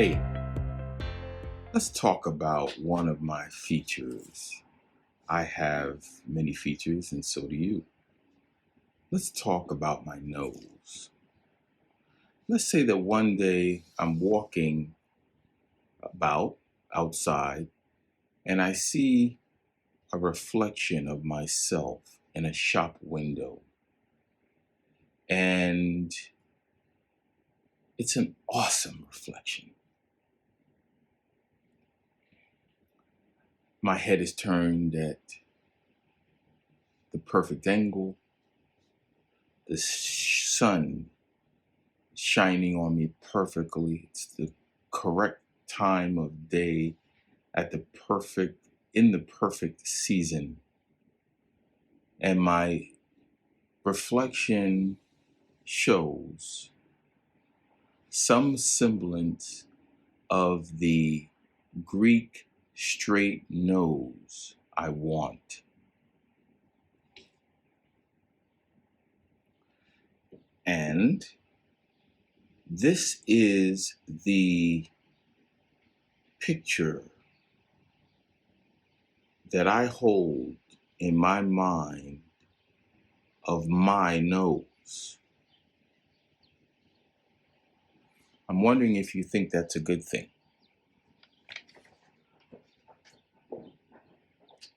Hey, let's talk about one of my features. I have many features, and so do you. Let's talk about my nose. Let's say that one day I'm walking about outside and I see a reflection of myself in a shop window. And it's an awesome reflection. My head is turned at the perfect angle. The sun shining on me perfectly. It's the correct time of day in the perfect season. And my reflection shows some semblance of the Greek straight nose I want. And this is the picture that I hold in my mind of my nose. I'm wondering if you think that's a good thing.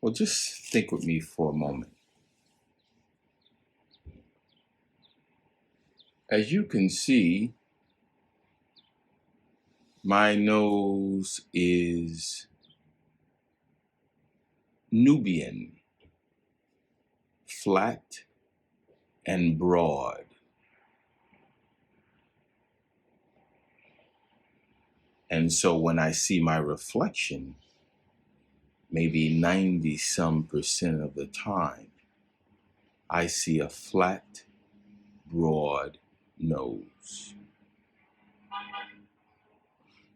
Well, just think with me for a moment. As you can see, my nose is Nubian, flat and broad. And so when I see my reflection, maybe 90% of the time, I see a flat, broad nose.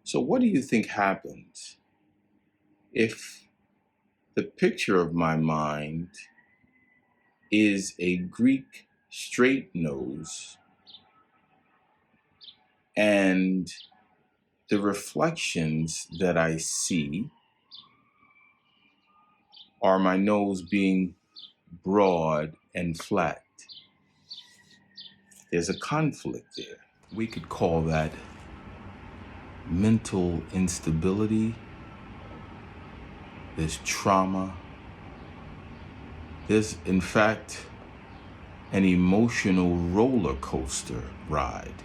So what do you think happens if the picture of my mind is a Greek straight nose and the reflections that I see are my nose being broad and flat? There's a conflict there. We could call that mental instability. There's trauma. There's, in fact, an emotional roller coaster ride.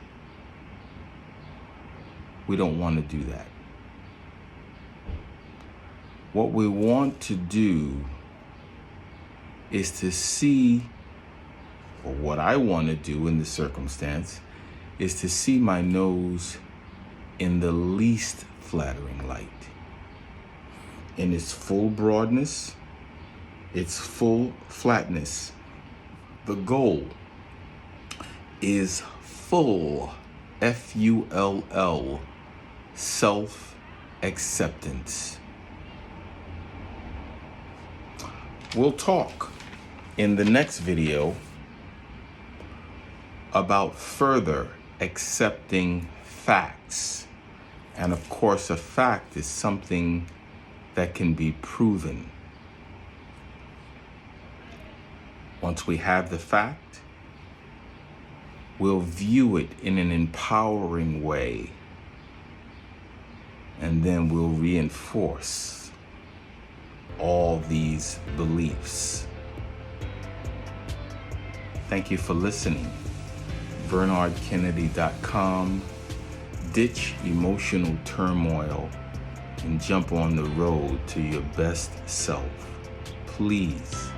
We don't want to do that. What we want to do is to see, or what I want to do in the circumstance, is to see my nose in the least flattering light. In its full broadness, its full flatness. The goal is full, F-U-L-L, self-acceptance. We'll talk in the next video about further accepting facts. And of course, a fact is something that can be proven. Once we have the fact, we'll view it in an empowering way, and then we'll reinforce all these beliefs. Thank you for listening. BernardKennedy.com. Ditch emotional turmoil and jump on the road to your best self. Please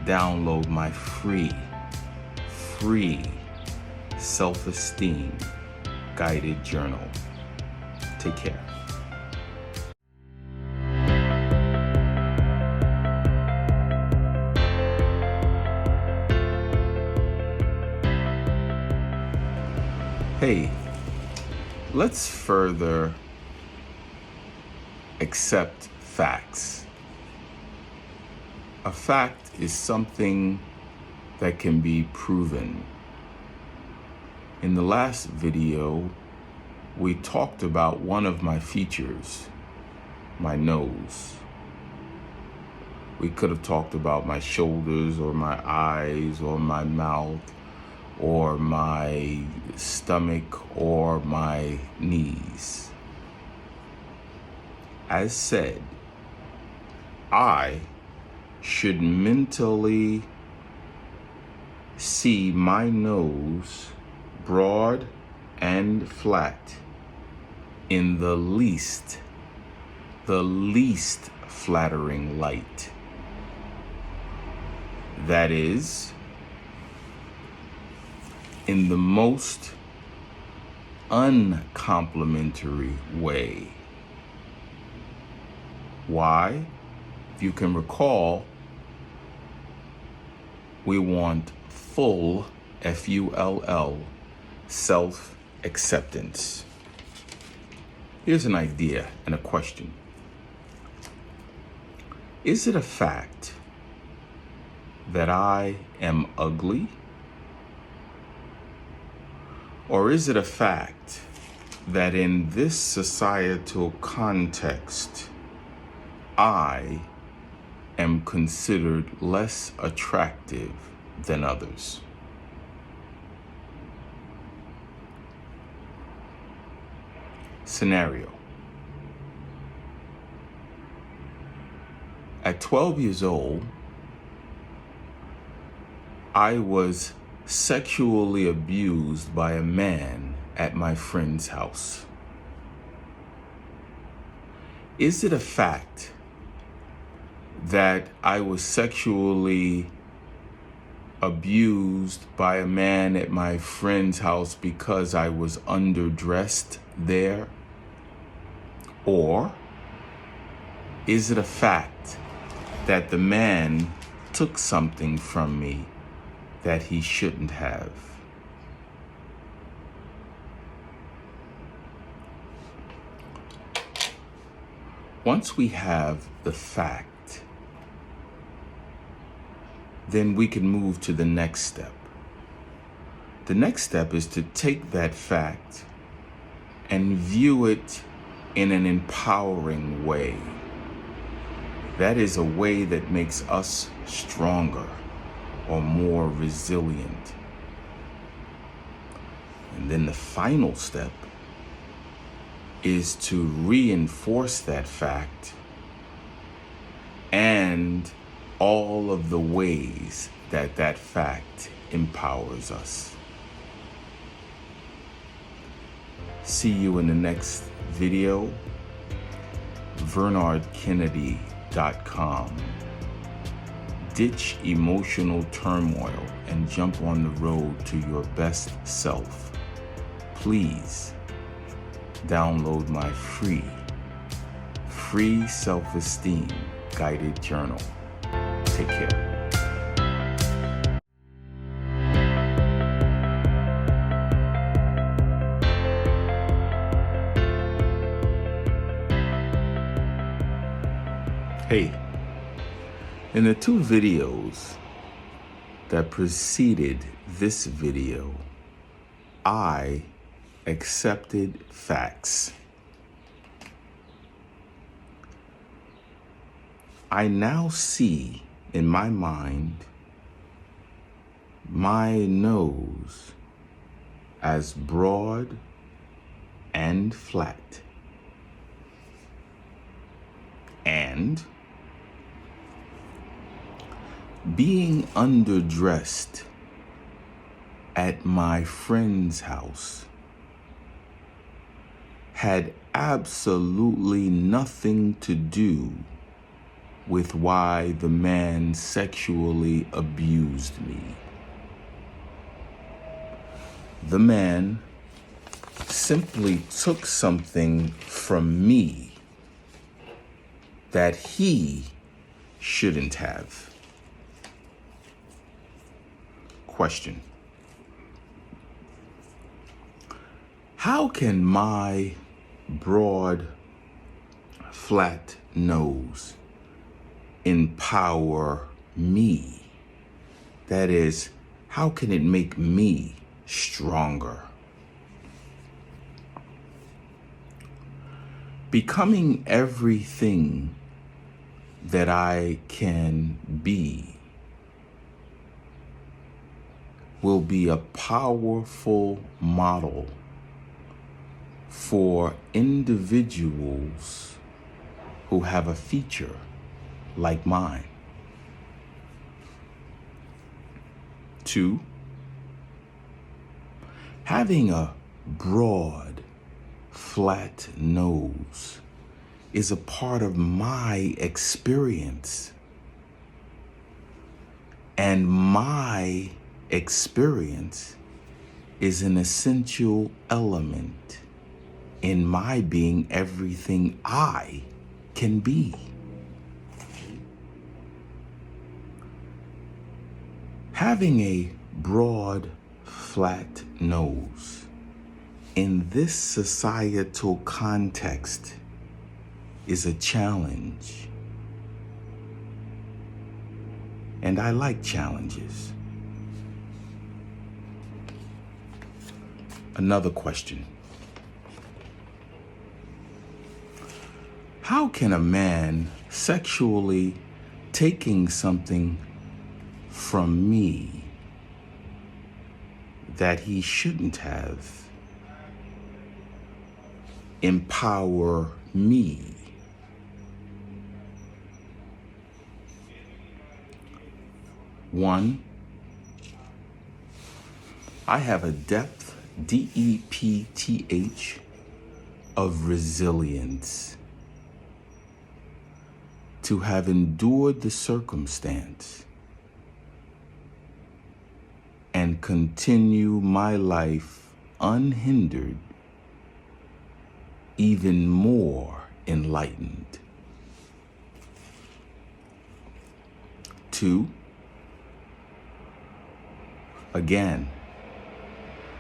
download my free self-esteem guided journal. Take care. Hey, let's further accept facts. A fact is something that can be proven. In the last video, we talked about one of my features, my nose. We could have talked about my shoulders or my eyes or my mouth or my stomach or my knees. As said, I should mentally see my nose broad and flat in the least flattering light. That is, in the most uncomplimentary way. Why? If you can recall, we want full, F-U-L-L, self-acceptance. Here's an idea and a question. Is it a fact that I am ugly? Or is it a fact that in this societal context, I am considered less attractive than others? Scenario. At 12 years old, I was sexually abused by a man at my friend's house. Is it a fact that I was sexually abused by a man at my friend's house because I was underdressed there? Or is it a fact that the man took something from me that he shouldn't have? Once we have the fact, then we can move to the next step. The next step is to take that fact and view it in an empowering way. That is a way that makes us stronger or more resilient. And then the final step is to reinforce that fact and all of the ways that that fact empowers us. See you in the next video. VernardKennedy.com. Ditch emotional turmoil and jump on the road to your best self. Please download my free self-esteem guided journal. Take care. Hey, in the two videos that preceded this video, I accepted facts. I now see in my mind my nose as broad and flat. And being underdressed at my friend's house had absolutely nothing to do with why the man sexually abused me. The man simply took something from me that he shouldn't have. Question: how can my broad, flat nose empower me? That is, how can it make me stronger? Becoming everything that I can be will be a powerful model for individuals who have a feature like mine. 2, having a broad, flat nose is a part of my experience. And my experience is an essential element in my being everything I can be. Having a broad, flat nose in this societal context is a challenge. And I like challenges. Another question. How can a man sexually taking something from me that he shouldn't have empower me? One, I have a depth, DEPTH, of resilience to have endured the circumstance and continue my life unhindered, even more enlightened. 2, again,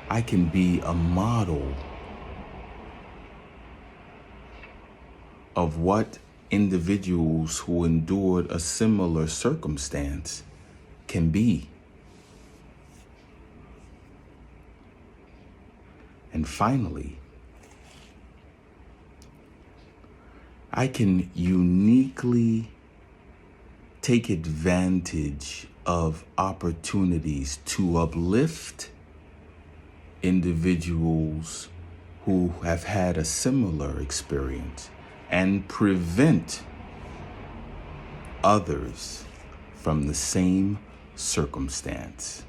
I can be a model of what individuals who endured a similar circumstance can be. And finally, I can uniquely take advantage of opportunities to uplift individuals who have had a similar experience and prevent others from the same circumstance.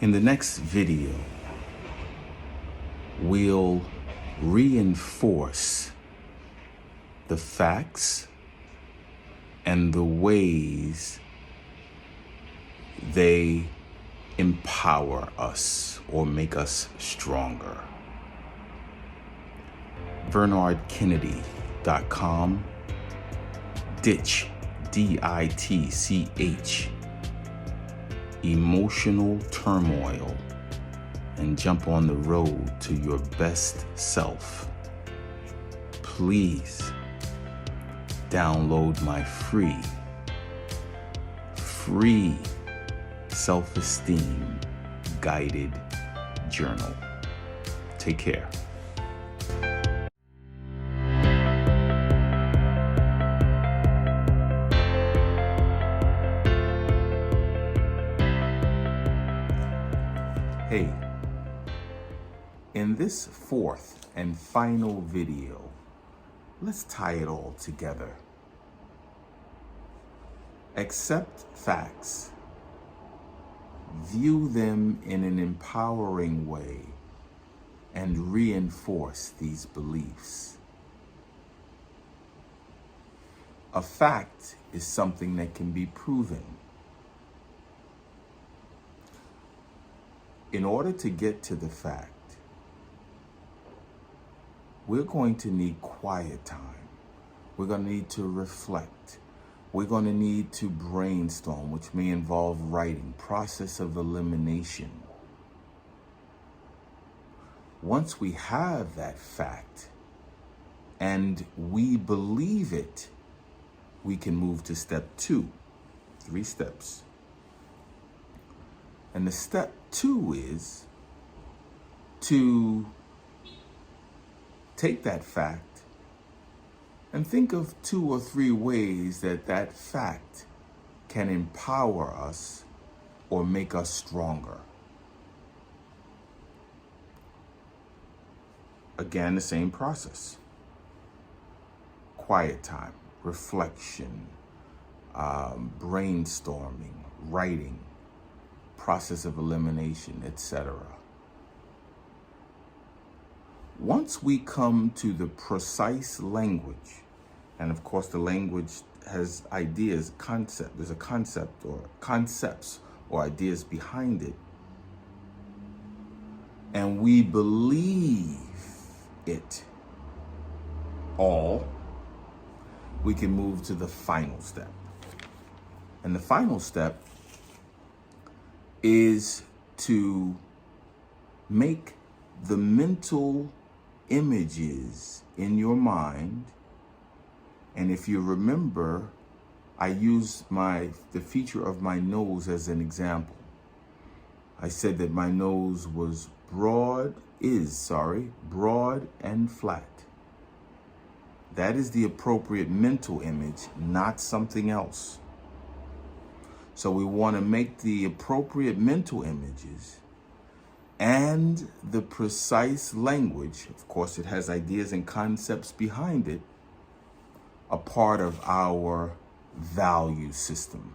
In the next video, we'll reinforce the facts and the ways they empower us or make us stronger. VernardKennedy.com, ditch, DITCH, emotional turmoil, and jump on the road to your best self. Please download my free self-esteem guided journal. Take care. Hey, in this fourth and final video, let's tie it all together. Accept facts. View them in an empowering way and reinforce these beliefs. A fact is something that can be proven. In order to get to the fact, we're going to need quiet time. We're going to need to reflect. We're going to need to brainstorm, which may involve writing, process of elimination. Once we have that fact and we believe it, we can move to step 2, 3 steps. And the step 2 is to take that fact and think of 2 or 3 ways that that fact can empower us or make us stronger. Again, the same process. Quiet time, reflection, brainstorming, writing, process of elimination, etc. Once we come to the precise language, and of course the language has ideas, there's a concept or concepts or ideas behind it, and we believe it all, we can move to the final step. And the final step is to make the mental images in your mind. And if you remember, I used the feature of my nose as an example. I said that my nose was broad and flat. That is the appropriate mental image, not something else. So we want to make the appropriate mental images and the precise language, of course it has ideas and concepts behind it, a part of our value system.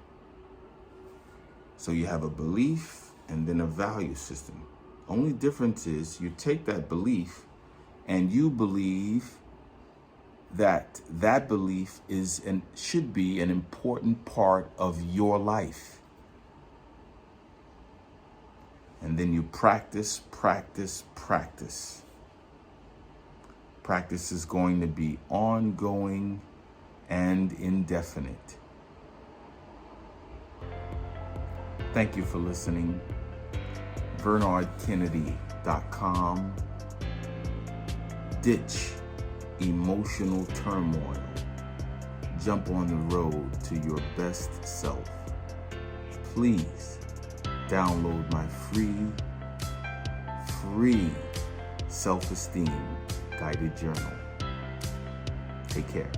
So you have a belief and then a value system. Only difference is you take that belief and you believe that that belief is and should be an important part of your life. And then you practice, practice, practice. Practice is going to be ongoing and indefinite. Thank you for listening. BernardKennedy.com. Ditch emotional turmoil. Jump on the road to your best self. Please download my free self-esteem guided journal. Take care.